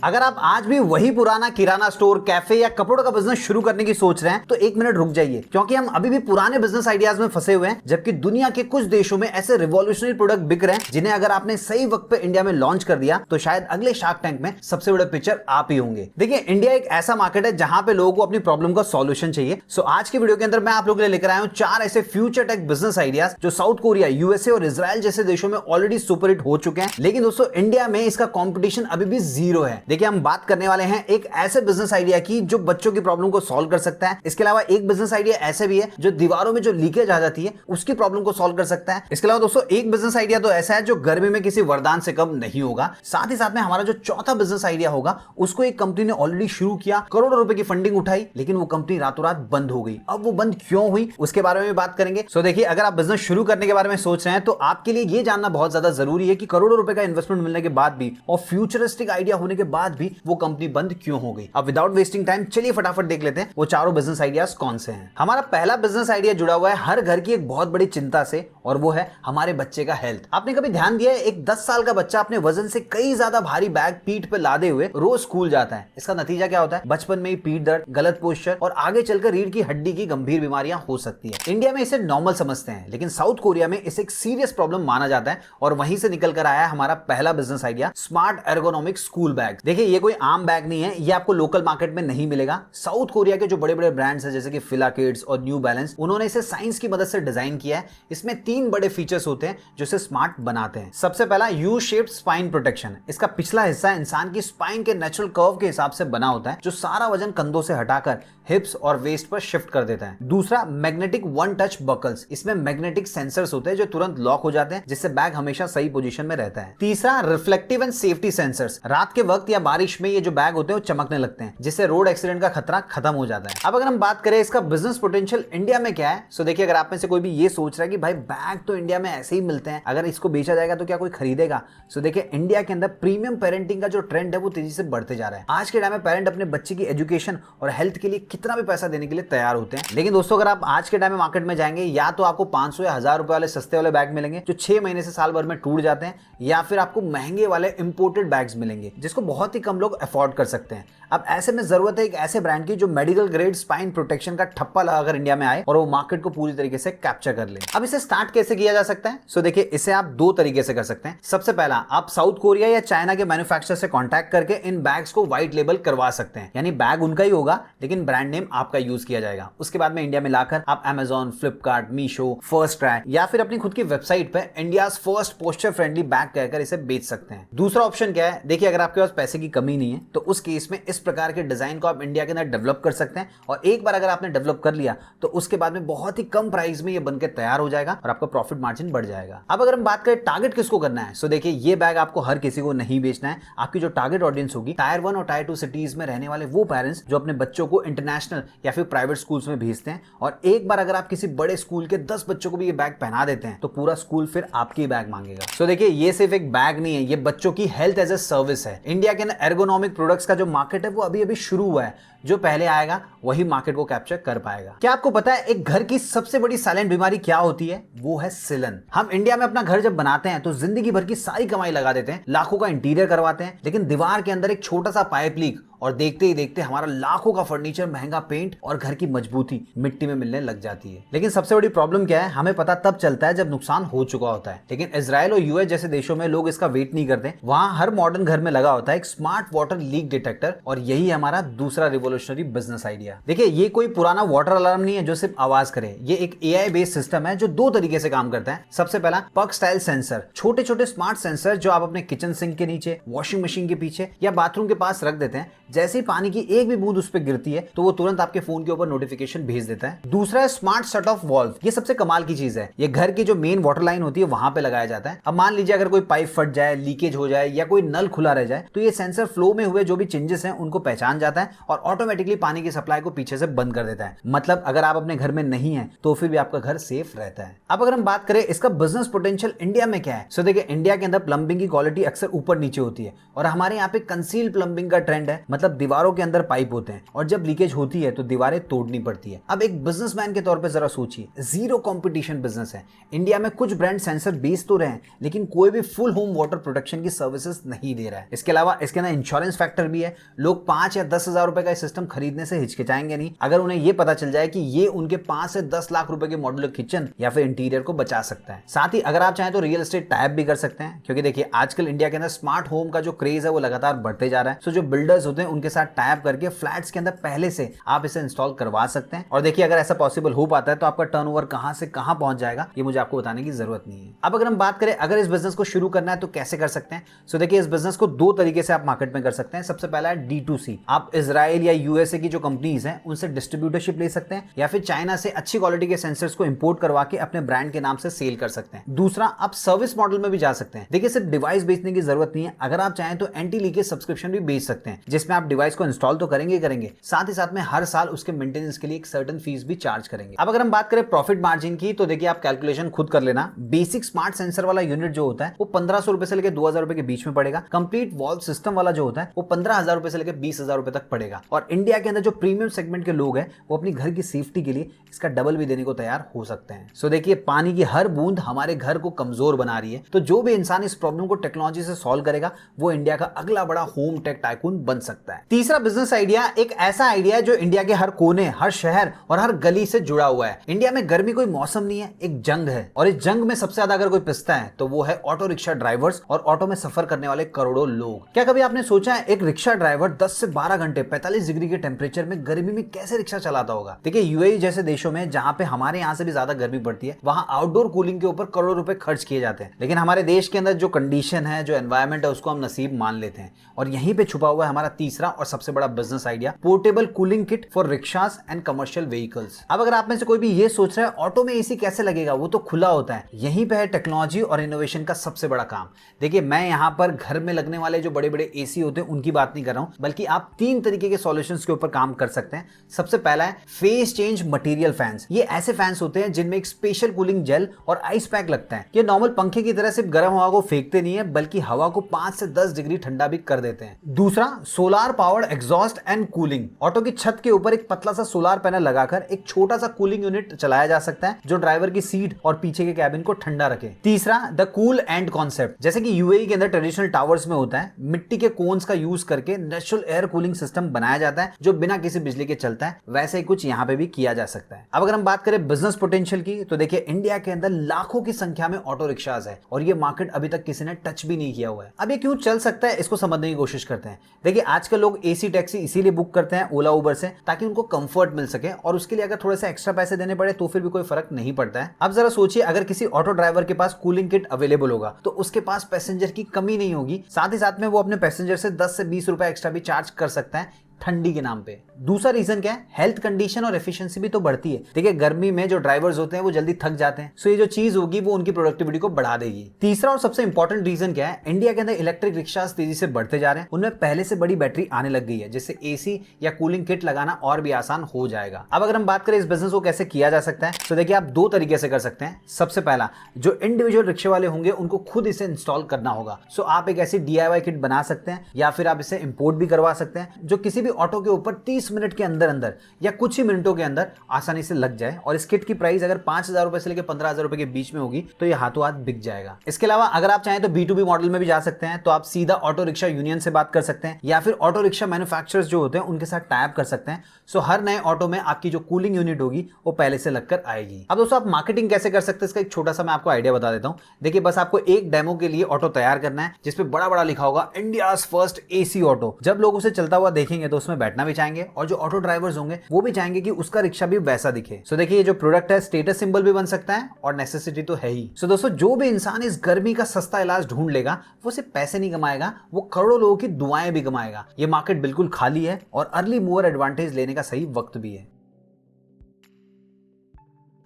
अगर आप आज भी वही पुराना किराना स्टोर, कैफे या कपड़ों का बिजनेस शुरू करने की सोच रहे हैं तो एक मिनट रुक जाइए, क्योंकि हम अभी भी पुराने बिजनेस आइडियाज में फंसे हुए हैं, जबकि दुनिया के कुछ देशों में ऐसे रिवॉल्यूशनरी प्रोडक्ट बिक रहे हैं जिन्हें अगर आपने सही वक्त पे इंडिया में लॉन्च कर दिया तो शायद अगले शार्क टैंक में सबसे बड़े पिक्चर आप ही होंगे। देखिए, इंडिया एक ऐसा मार्केट है जहां पे लोगों को अपनी प्रॉब्लम का सॉल्यूशन चाहिए। सो आज की वीडियो के अंदर मैं आप लोगों के लिए लेकर आया हूं 4 ऐसे फ्यूचर टेक बिजनेस आइडियाज जो साउथ कोरिया, यूएसए और इजराइल जैसे देशों में ऑलरेडी सुपर हिट हो चुके हैं, लेकिन दोस्तों इंडिया में इसका कंपटीशन अभी भी जीरो है। देखिए, हम बात करने वाले हैं एक ऐसे बिजनेस आइडिया की जो बच्चों की प्रॉब्लम को सॉल्व कर सकता है। इसके अलावा एक बिजनेस आइडिया ऐसे भी है जो दीवारों में जो लीकेज आ जाती है उसकी प्रॉब्लम को सॉल्व कर सकता है। इसके अलावा दोस्तों एक बिजनेस आइडिया तो ऐसा है जो गर्मी में किसी वरदान से कम नहीं होगा। साथ ही साथ में हमारा जो चौथा बिजनेस आइडिया होगा उसको एक कंपनी ने ऑलरेडी शुरू किया, करोड़ों रुपए की फंडिंग उठाई, लेकिन वो कंपनी रातों रात बंद हो गई। अब वो बंद क्यों हुई उसके बारे में बात करेंगे। सो देखिए, अगर आप बिजनेस शुरू करने के बारे में सोच रहे हैं तो आपके लिए ये जानना बहुत ज्यादा जरूरी है कि करोड़ों रुपए का इन्वेस्टमेंट मिलने के बाद भी और फ्यूचरिस्टिक आइडिया होने के बाद भी वो कंपनी बंद क्यों हो गई। अब विदाउट वेस्टिंग टाइम चलिए फटाफट देख लेते हैं वो चारों बिजनेस आइडियाज कौन से हैं। हमारा पहला बिजनेस आइडिया जुड़ा हुआ है हर घर की एक बहुत बड़ी चिंता से, और वो है हमारे बच्चे का हेल्थ। आपने कभी ध्यान दिया है, एक 10 साल का बच्चा अपने वजन से कई ज्यादा भारी बैग पीठ पे लादे हुए रोज स्कूल जाता है। इसका नतीजा क्या होता है? बचपन में ही पीठ दर्द, गलत पोस्चर और आगे चलकर रीढ़ की हड्डी की गंभीर बीमारियां हो सकती है। इंडिया में इसे नॉर्मल समझते हैं, लेकिन साउथ कोरिया में इसे एक सीरियस प्रॉब्लम माना जाता है, और वहीं से निकल कर आया है हमारा पहला business idea, smart ergonomic school bag. देखिए, ये कोई आम बैग नहीं है, ये आपको लोकल मार्केट में नहीं मिलेगा। साउथ कोरिया के जो बड़े बड़े ब्रांड्स हैं जैसे कि फिला किड्स और न्यू बैलेंस, उन्होंने इसे साइंस की मदद से डिजाइन किया है। इसमें 3 बड़े फीचर्स होते हैं जो इसे स्मार्ट बनाते हैं। सबसे पहला यू शेप्ड स्पाइन प्रोटेक्शन। इसका पिछला हिस्सा इंसान की स्पाइन के नेचुरल कर्व के हिसाब से बना होता है, जो सारा वजन कंधों से हटाकर हिप्स और वेस्ट पर शिफ्ट कर देता है। दूसरा, मैग्नेटिक वन टच बकल्स। इसमें मैग्नेटिक सेंसर्स होते हैं जो तुरंत लॉक हो जाते हैं, जिससे बैग हमेशा सही पोजीशन में रहता है। तीसरा, रिफ्लेक्टिव एंड सेफ्टी सेंसर्स। रात के वक्त या बारिश में ये जो बैग होते हैं वो चमकने लगते हैं, जिससे रोड एक्सीडेंट का खतरा खत्म हो जाता है। अब अगर हम बात करें इसका बिजनेस पोटेंशियल इंडिया में क्या है, सो देखिए, अगर आप में से कोई भी ये सोच रहा है कि भाई बैग तो इंडिया में ऐसे ही मिलते हैं, अगर इसको बेचा जाएगा तो क्या कोई खरीदेगा, सो देखिए, इंडिया के अंदर प्रीमियम पेरेंटिंग का जो ट्रेंड है वो तेजी से बढ़ते जा रहा है। आज के टाइम में पेरेंट अपने बच्चे की एजुकेशन और हेल्थ के लिए कितना भी पैसा देने के लिए तैयार होते हैं। लेकिन दोस्तों, अगर आप आज के टाइम में मार्केट में जाएंगे, या तो आपको 500 या 1000 रुपए वाले सस्ते वाले बैग मिलेंगे जो 6 महीने से साल भर में टूट जाते हैं, या फिर आपको महंगे वाले इंपोर्टेड बैग्स मिलेंगे जिसको बहुत ही कम लोग अफोर्ड कर सकते हैं। अब ऐसे में जरूरत है एक ऐसे ब्रांड की जो मेडिकल ग्रेड स्पाइन प्रोटेक्शन का ठप्पा लगाकर इंडिया में आए और वो मार्केट को पूरी तरीके से कैप्चर कर ले। अब इसे स्टार्ट कैसे किया जा सकता है? सो देखिए, इसे आप 2 तरीके से कर सकते हैं। सबसे पहला, आप साउथ कोरिया या चाइना के मैन्युफैक्चरर से कांटेक्ट करके इन बैग्स को व्हाइट लेबल करवा सकते हैं, यानी बैग उनका ही होगा लेकिन ब्रांड नेम आपका यूज किया जाएगा। उसके बाद में इंडिया में लाकर आप Amazon, Flipkart, Meesho, first try या फिर अपनी खुद की वेबसाइट पर India's first posture friendly bag कहकर इसे बेच सकते हैं। दूसरा ऑप्शन क्या है? देखिए, अगर आपके पास पैसे की कमी नहीं है तो उस केस में इस प्रकार के डिजाइन को आप इंडिया के अंदर डेवलप कर सकते हैं, और एक बार अगर आपने डेवलप कर लिया तो उसके बाद में बहुत ही कम प्राइस में ये बनकर तैयार हो जाएगा और आपका प्रॉफिट मार्जिन बढ़ जाएगा। अब अगर हम बात करें टारगेट किसको करना है, सो देखिए, ये बैग आपको हर किसी को नहीं बेचना है। आपकी जो टारगेट ऑडियंस होगी, टायर 1 और टायर 2 सिटीज में रहने वाले वो पेरेंट्स जो अपने बच्चों को इंटरनेशनल या फिर प्राइवेट स्कूल्स में भेजते हैं, और एक बार अगर आप किसी बड़े स्कूल के 10 बच्चों को भी ये बैग पहना देते हैं तो पूरा स्कूल फिर आपकी बैग मांगेगा। सो देखिए, ये सिर्फ एक बैग नहीं है, ये बच्चों की हेल्थ एज ए सर्विस है। इंडिया के एर्गोनॉमिक प्रोडक्ट्स का जो मार्केट है वो अभी अभी शुरू हुआ है। जो पहले आएगा वही मार्केट को कैप्चर कर पाएगा। क्या आपको पता है एक घर की सबसे बड़ी साइलेंट बीमारी क्या होती है? वो है सिलन। हम इंडिया में अपना घर जब बनाते हैं तो जिंदगी भर की सारी कमाई लगा देते हैं, लाखों का इंटीरियर करवाते हैं, लेकिन दीवार के अंदर एक छोटा सा पाइप लीक और देखते ही देखते हमारा लाखों का फर्नीचर, महंगा पेंट और घर की मजबूती मिट्टी में मिलने लग जाती है। लेकिन सबसे बड़ी प्रॉब्लम क्या है? हमें पता तब चलता है जब नुकसान हो चुका होता है। लेकिन इजराइल और यूएस जैसे देशों में लोग इसका वेट नहीं करते। वहां हर मॉडर्न घर में लगा होता है एक स्मार्ट वाटर लीक डिटेक्टर, और यही हमारा दूसरा रिवोल्यूशनरी बिजनेस आइडिया। देखिए, ये कोई पुराना वाटर अलार्म नहीं है जो सिर्फ आवाज करे। ये एक एआई बेस्ड सिस्टम है जो 2 तरीके से काम करता है। सबसे पहला, पग स्टाइल सेंसर। छोटे छोटे स्मार्ट सेंसर जो आप अपने किचन सिंक के नीचे, वॉशिंग मशीन के पीछे या बाथरूम के पास रख देते हैं। जैसे ही पानी की एक भी बूंद उस पर गिरती है तो वो तुरंत आपके फोन के ऊपर नोटिफिकेशन भेज देता है। दूसरा है स्मार्ट शट ऑफ वॉल्व। ये सबसे कमाल की चीज है। ये घर की जो मेन वाटर लाइन होती है वहां पे लगाया जाता है। अब मान लीजिए अगर कोई पाइप फट जाए, लीकेज हो जाए या कोई नल खुला रह जाए तो ये सेंसर फ्लो में हुए जो भी चेंजेस हैं उनको पहचान जाता है और ऑटोमेटिकली पानी की सप्लाई को पीछे से बंद कर देता है। मतलब अगर आप अपने घर में नहीं है तो फिर भी आपका घर सेफ रहता है। अब अगर हम बात करें इसका बिजनेस पोटेंशियल इंडिया में क्या है, देखिए, इंडिया के अंदर प्लम्बिंग की क्वालिटी अक्सर ऊपर नीचे होती है और हमारे यहाँ पे कंसील प्लम्बिंग का ट्रेंड है। मतलब दीवारों के अंदर पाइप होते हैं और जब लीकेज होती है तो दीवारें तोड़नी पड़ती है। अब एक बिजनेसमैन के तौर पे जरा सोचिए, जीरो कंपटीशन बिजनेस है। इंडिया में कुछ ब्रांड सेंसर बेच तो रहे हैं लेकिन कोई भी फुल होम वाटर प्रोटेक्शन की सर्विसेज नहीं दे रहा है। इसके अलावा इसके अंदर इंश्योरेंस फैक्टर भी है। लोग 5 या 10,000 रुपए का सिस्टम खरीदने से हिचकिचाएंगे नहीं अगर उन्हें यह पता चल जाए कि ये उनके 5 से 10 लाख रुपए के मॉड्यूलर किचन या फिर इंटीरियर को बचा सकता है। साथ ही अगर आप चाहें तो रियल एस्टेट टाइप भी कर सकते हैं, क्योंकि देखिए आजकल इंडिया के अंदर स्मार्ट होम का जो क्रेज है वो लगातार बढ़ते जा रहा है। सो जो बिल्डर्स होते हैं उनके साथ टाइप करके फ्लैट्स के अंदर पहले से आप इसे इंस्टॉल करवा सकते हैं। और देखिए अगर ऐसा पॉसिबल हो पाता है तो आपका टर्नओवर कहां से कहां पहुंच जाएगा ये मुझे आपको बताने की जरूरत नहीं है। अब अगर हम बात करें अगर इस बिजनेस को शुरू करना है तो कैसे कर सकते हैं। सो देखिए इस बिजनेस को दो तरीके से आप मार्केट में कर सकते हैं। सबसे पहला है D2C। आप इजराइल या यूएसए की जो कंपनीज हैं उनसे डिस्ट्रीब्यूटरशिप ले सकते हैं या फिर चाइना से अच्छी क्वालिटी के सेंसर्स को इंपोर्ट करवा के अपने ब्रांड के नाम से सेल कर सकते हैं। दूसरा, आप सर्विस मॉडल में भी जा सकते हैं। देखिए सिर्फ डिवाइस बेचने की जरूरत नहीं है, अगर आप चाहें तो एंटी लीकेज सब्सक्रिप्शन भी बेच सकते हैं, जिसमें आप डिवाइस को इंस्टॉल तो करेंगे साथ ही साथ में हर साल उसके मेंटेनेंस के लिए एक सर्टेन फीस भी चार्ज करेंगे। अब अगर हम बात करें प्रॉफिट मार्जिन की तो देखिए आप कैलकुलेशन खुद कर लेना। बेसिक स्मार्ट सेंसर वाला यूनिट जो होता है वो 1500 रुपए से लेकर 2000 रुपए के बीच में पड़ेगा। कंप्लीट वॉल सिस्टम वाला जो होता है वो 15,000 रुपए से लेकर 20,000 रुपए तक पड़ेगा। और इंडिया के अंदर जो प्रीमियम सेगमेंट के लोग हैं वो अपनी घर की सेफ्टी के लिए इसका डबल भी देने को तैयार हो सकते हैं। सो देखिए पानी की हर बूंद हमारे घर को कमजोर बना रही है, तो जो भी इंसान इस प्रॉब्लम को टेक्नोलॉजी से सॉल्व करेगा वो इंडिया का अगला बड़ा होम टेक टाइकून बन सकता है। तीसरा बिजनेस आइडिया एक ऐसा आइडिया है जो इंडिया के हर कोने, हर शहर और हर गली से जुड़ा हुआ है। इंडिया में गर्मी कोई मौसम नहीं है, एक जंग है, और इस जंग में सबसे ज्यादा अगर कोई पिसता है तो वो है ऑटो रिक्शा ड्राइवर्स और ऑटो में सफर करने वाले करोड़ों लोग। क्या कभी आपने सोचा है एक रिक्शा ड्राइवर 10 से 12 घंटे 45 डिग्री के टेम्परेचर में गर्मी में कैसे रिक्शा चलाता होगा। देखिए यूएई जैसे देशों में जहां पे हमारे यहाँ से भी ज्यादा गर्मी पड़ती है वहां आउटडोर कूलिंग के ऊपर करोड़ों रुपए खर्च किए जाते हैं, लेकिन हमारे देश के अंदर जो कंडीशन है, जो एनवायरमेंट है, उसको हम नसीब मान लेते हैं। और यहीं पे छुपा हुआ है हमारा तीसरा और सबसे बड़ा business idea, portable cooling kit for rickshaws and commercial vehicles. अब अगर आप में से कोई भी ये सोच रहा है ऑटो में एसी कैसे लगेगा, वो तो खुला होता है, यहीं पे है टेक्नोलॉजी और इनोवेशन का सबसे बड़ा काम। देखिए मैं यहाँ पर घर में लगने वाले जो बड़े बड़े एसी होते हैं उनकी बात नहीं कर रहा हूं, बल्कि आप 3 तरीके के सॉल्यूशंस के ऊपर काम कर सकते हैं। सबसे पहला है फेस चेंज मटेरियल फैंस। ये ऐसे फैंस होते हैं जिनमें एक स्पेशल कूलिंग जेल और आइस पैक लगता है। ये नॉर्मल पंखे की तरह सिर्फ गर्म हवा को फेंकते नहीं है, बल्कि हवा को 5 से 10 डिग्री ठंडा भी कर देते हैं। दूसरा, solar powered exhaust and cooling. Auto की छत के ऊपर एक पतला सा सोलार पैनल लगाकर एक छोटा सा कूलिंग यूनिट चलाया जा सकता है जो ड्राइवर की सीट और पीछे के कैबिन को ठंडा रखे। तीसरा, द कूल एंड कॉन्सेप्ट। जैसे कि यूएई के अंदर ट्रेडिशनल टावर्स में होता है, मिट्टी के कोन्स का यूज करके नेचुरल एयर कूलिंग सिस्टम बनाया जाता है जो बिना किसी बिजली के चलता है। वैसे ही कुछ यहाँ पे भी किया जा सकता है। अब अगर हम बात करें बिजनेस पोटेंशियल की तो देखिए इंडिया के अंदर लाखों की संख्या में ऑटो रिक्शाज है और ये मार्केट अभी तक किसी ने टच भी नहीं किया हुआ है। अब ये क्यों चल सकता है इसको समझने की कोशिश करते हैं। देखिए आजकल लोग एसी टैक्सी इसीलिए बुक करते हैं ओला उबर से ताकि उनको कंफर्ट मिल सके, और उसके लिए अगर थोड़े से एक्स्ट्रा पैसे देने पड़े तो फिर भी कोई फर्क नहीं पड़ता है। अब जरा सोचिए अगर किसी ऑटो ड्राइवर के पास कूलिंग किट अवेलेबल होगा तो उसके पास पैसेंजर की कमी नहीं होगी, साथ ही साथ में वो अपने पैसेंजर से 10 से 20 रुपए एक्स्ट्रा भी चार्ज कर सकता है ठंडी के नाम पे। दूसरा रीजन क्या है, हेल्थ कंडीशन और एफिशिएंसी भी तो बढ़ती है। देखिए गर्मी में जो ड्राइवर्स होते हैं वो जल्दी थक जाते हैं, सो ये जो चीज होगी वो उनकी प्रोडक्टिविटी को बढ़ा देगी। तीसरा और सबसे इंपॉर्टेंट रीजन क्या है, इंडिया के अंदर इलेक्ट्रिक रिक्शास तेजी से बढ़ते जा रहे हैं, उनमें पहले से बड़ी बैटरी आने लग गई है, जिससे एसी या कूलिंग किट लगाना और भी आसान हो जाएगा। अब अगर हम बात करें इस बिजनेस को कैसे किया जा सकता है तो देखिए आप 2 तरीके से कर सकते हैं। सबसे पहला, जो इंडिविजुअल रिक्शे वाले होंगे उनको खुद इसे इंस्टॉल करना होगा। सो आप एक ऐसी DIY किट बना सकते हैं या फिर आप इसे इंपोर्ट भी करवा सकते हैं जो किसी भी ऑटो के ऊपर 30 मिनट के अंदर अंदर या कुछ ही मिनटों के अंदर आसानी से लग जाए। और इस किट की प्राइस अगर 5,000 रुपए से लेकर 15,000 रुपए के बीच में होगी तो ये हाथों हाथ बिक जाएगा। इसके अलावा अगर आप चाहें तो B2B मॉडल में भी जा सकते हैं, तो आप सीधा ऑटो रिक्शा यूनियन से बात कर सकते हैं या फिर ऑटो रिक्शा मैन्युफैक्चरर्स जो होते हैं उनके साथ टाइप कर सकते हैं। सो हर नए ऑटो में आपकी जो कूलिंग यूनिट होगी वो पहले से लगकर आएगी। अब दोस्तों आप मार्केटिंग कैसे कर सकते हैं इसका एक छोटा सा मैं आपको आइडिया बता देता हूं। देखिए बस आपको एक डेमो के लिए ऑटो तैयार करना है जिसपे बड़ा बड़ा लिखा होगा इंडियाज फर्स्ट AC ऑटो। जब लोग उसे चलता हुआ देखेंगे तो उसमें बैठना भी चाहेंगे और जो ऑटो ड्राइवर्स होंगे वो भी चाहेंगे कि उसका रिक्शा भी वैसा दिखे। सो देखिए ये जो प्रोडक्ट है स्टेटस सिंबल भी बन सकता है और नेसेसिटी तो है ही। सो दोस्तों जो भी इंसान इस गर्मी का सस्ता इलाज ढूंढ लेगा वो सिर्फ पैसे नहीं कमाएगा, वो करोड़ों लोगों की दुआएं भी कमाएगा। ये मार्केट बिल्कुल खाली है और अर्ली मूवर एडवांटेज लेने का सही वक्त भी है।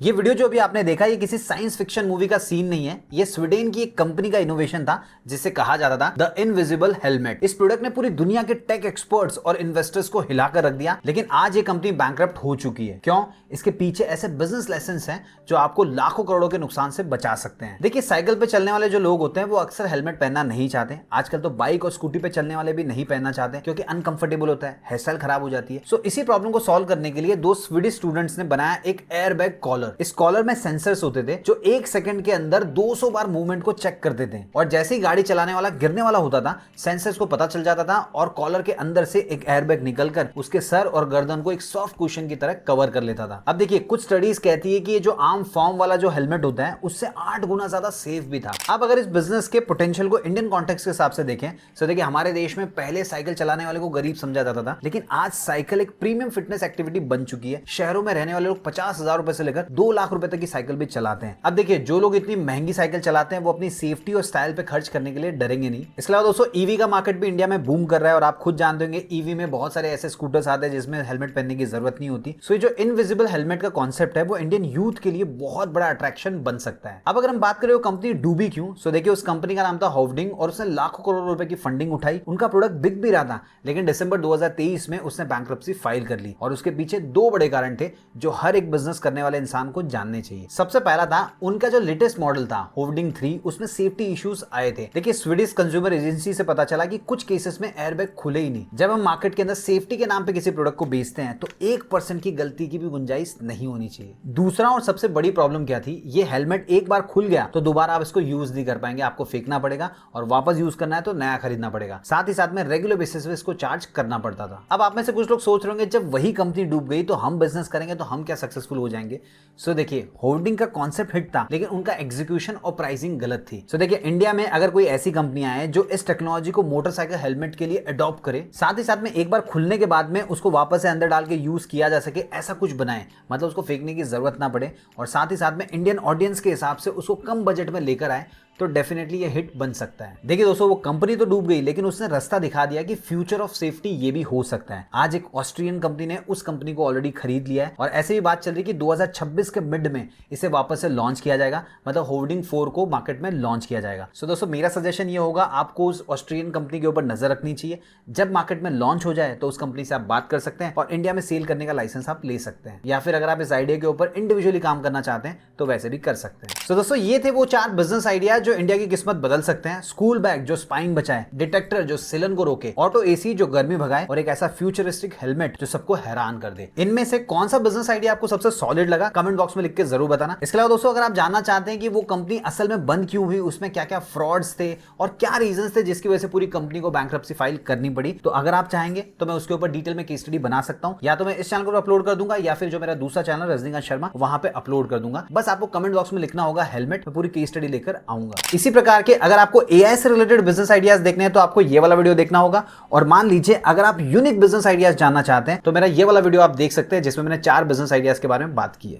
ये वीडियो जो अभी आपने देखा ये किसी साइंस फिक्शन मूवी का सीन नहीं है, ये स्वीडन की एक कंपनी का इनोवेशन था जिसे कहा जाता था द इनविजिबल हेलमेट। इस प्रोडक्ट ने पूरी दुनिया के टेक एक्सपर्ट्स और इन्वेस्टर्स को हिलाकर रख दिया, लेकिन आज ये कंपनी बैंकरप्ट हो चुकी है। क्यों? इसके पीछे ऐसे बिजनेस लेसन्स हैं जो आपको लाखों करोड़ों के नुकसान से बचा सकते हैं। देखिए, साइकिल पे चलने वाले जो लोग होते हैं वो अक्सर हेलमेट पहनना नहीं चाहते। आजकल तो बाइक और स्कूटी पे चलने वाले भी नहीं पहनना चाहते क्योंकि अनकंफर्टेबल होता है, हेयर स्टाइल खराब हो जाती है। सो इसी प्रॉब्लम को सॉल्व करने के लिए दो स्वीडिश स्टूडेंट्स ने बनाया एक एयरबैग कॉलर। इस कॉलर में सेंसर्स होते थे जो 1 सेकंड के अंदर 200 बार मूवमेंट को चेक करते थे, और जैसे ही गाड़ी चलाने वाला गिरने वाला होता था सेंसर्स को पता चल जाता था और कॉलर के अंदर से एक एयरबैग निकलकर उसके सर और गर्दन को एक सॉफ्ट कुशन की तरह कवर कर लेता था। अब देखिए, कुछ स्टडीज कहती है कि ये जो आम फॉर्म वाला जो हेलमेट होता है उससे 8 गुना ज्यादा सेफ भी था। अब अगर इस बिजनेस के पोटेंशियल को इंडियन कॉन्टेक्स्ट के हिसाब से देखें तो देखिए, हमारे देश में पहले साइकिल चलाने वाले को गरीब समझा जाता था, लेकिन आज साइकिल एक प्रीमियम फिटनेस एक्टिविटी बन चुकी है। शहरों में रहने वाले लोग 50,000 रुपए से लेकर 2 लाख रुपए तक की साइकिल भी चलाते हैं। अब देखिए, जो लोग इतनी महंगी साइकिल चलाते हैं वो अपनी सेफ्टी और स्टाइल पे खर्च करने के लिए डरेंगे नहीं। इसके अलावा दोस्तों, ईवी का मार्केट भी इंडिया में बूम कर रहा है और आप खुद जानते होंगे ईवी में बहुत सारे ऐसे स्कूटर्स आते हैं जिसमें हेलमेट पहनने की जरूरत नहीं होती। सो ये जो इनविजिबल हेलमेट का कॉन्सेप्ट है वो इंडियन यूथ के लिए बहुत बड़ा अट्रैक्शन बन सकता है। अब अगर हम बात करें वो कंपनी डूबी क्यों, सो देखिए, उस कंपनी का नाम था होवडिंग और उसने लाखों करोड़ रुपए की फंडिंग उठाई। उनका प्रोडक्ट बिक भी रहा था, लेकिन दिसंबर 2023 में उसने बैंकरप्सी फाइल कर ली और उसके पीछे 2 बड़े कारण थे जो हर एक बिजनेस करने वाले इंसान को जानने चाहिए। सबसे पहला था उनका जो लेटेस्ट मॉडल था होवडिंग 3, उसमें सेफ्टी इश्यूज आए थे। देखिए, स्वीडिश कंज्यूमर एजेंसी से पता चला कि कुछ केसेस में एयरबैग खुले ही नहीं। जब हम मार्केट के अंदर सेफ्टी के नाम पे किसी प्रोडक्ट को बेचते हैं तो 1% की गलती की भी गुंजाइश नहीं होनी चाहिए। दूसरा और सबसे बड़ी प्रॉब्लम क्या थी, ये हेलमेट एक बार खुल गया तो दोबारा आप इसको यूज नहीं कर पाएंगे, आपको फेंकना पड़ेगा और वापस यूज करना है तो नया खरीदना पड़ेगा। साथ ही साथ में रेगुलर बेसिस पे इसको चार्ज करना पड़ता था। अब आप में से कुछ लोग सोच रहे होंगे, जब वही कंपनी डूब गई तो हम बिजनेस करेंगे तो हम क्या सक्सेसफुल हो जाएंगे। सो देखिए, होल्डिंग का कॉन्सेप्ट हिट था, लेकिन उनका एग्जीक्यूशन और प्राइसिंग गलत थी। सो देखिए, इंडिया में अगर कोई ऐसी कंपनियां हैं जो इस टेक्नोलॉजी को मोटरसाइकिल हेलमेट के लिए अडॉप्ट करे, साथ ही साथ में एक बार खुलने के बाद में उसको वापस से अंदर डाल के यूज किया जा सके, ऐसा कुछ बनाए, मतलब उसको फेंकने की जरूरत ना पड़े, और साथ ही साथ में इंडियन ऑडियंस के हिसाब से उसको कम बजट में लेकर आए, तो डेफिनेटली ये हिट बन सकता है। देखिए दोस्तों, वो कंपनी तो डूब गई, लेकिन उसने रास्ता दिखा दिया कि फ्यूचर ऑफ सेफ्टी ये भी हो सकता है। आज एक ऑस्ट्रियन कंपनी ने उस कंपनी को ऑलरेडी खरीद लिया है और ऐसे ही बात चल रही है कि 2026 के मिड में इसे वापस से लॉन्च किया जाएगा, मतलब होल्डिंग 4 को मार्केट में लॉन्च किया जाएगा। सो दोस्तों, मेरा सजेशन ये होगा, आपको उस ऑस्ट्रियन कंपनी के ऊपर नजर रखनी चाहिए। जब मार्केट में लॉन्च हो जाए तो उस कंपनी से आप बात कर सकते हैं और इंडिया में सेल करने का लाइसेंस आप ले सकते हैं, या फिर अगर आप इस आइडिया के ऊपर इंडिविजुअली काम करना चाहते हैं तो वैसे भी कर सकते हैं। सो दोस्तों, ये थे वो 4 बिजनेस आइडिया जो इंडिया की किस्मत बदल सकते हैं। स्कूल बैग जो स्पाइन बचाए, डिटेक्टर जो सिलन को रोके, ऑटो एसी जो गर्मी भगाए, और एक ऐसा फ्यूचरिस्टिक हेलमेट जो सबको हैरान कर दे। इनमें से कौन सा बिजनेस आइडिया आपको सबसे सॉलिड लगा, कमेंट बॉक्स में लिख के जरूर बताना। इसके अलावा दोस्तों, अगर आप जानना चाहते हैं कि वो कंपनी असल में बंद क्यों हुई, उसमें क्या क्या फ्रॉड्स थे और क्या रीजंस थे जिसकी वजह से पूरी कंपनी को बैंकरप्सी फाइल करनी पड़ी, तो अगर आप चाहेंगे तो मैं उसके ऊपर डिटेल में केस स्टडी बना सकता हूं, या तो मैं इस चैनल को अपलोड कर दूंगा या फिर जो मेरा दूसरा चैनल रजनीकांत शर्मा वहां पे अपलोड कर दूंगा। बस आपको कमेंट बॉक्स में लिखना होगा हेलमेट, मैं पूरी केस स्टडी लेकर आऊंगा। इसी प्रकार के अगर आपको एआई से रिलेटेड बिजनेस आइडियाज देखने हैं तो आपको ये वाला वीडियो देखना होगा। और मान लीजिए अगर आप यूनिक बिजनेस आइडियाज जानना चाहते हैं तो मेरा ये वाला वीडियो आप देख सकते हैं जिसमें मैंने 4 बिजनेस आइडियाज के बारे में बात की है।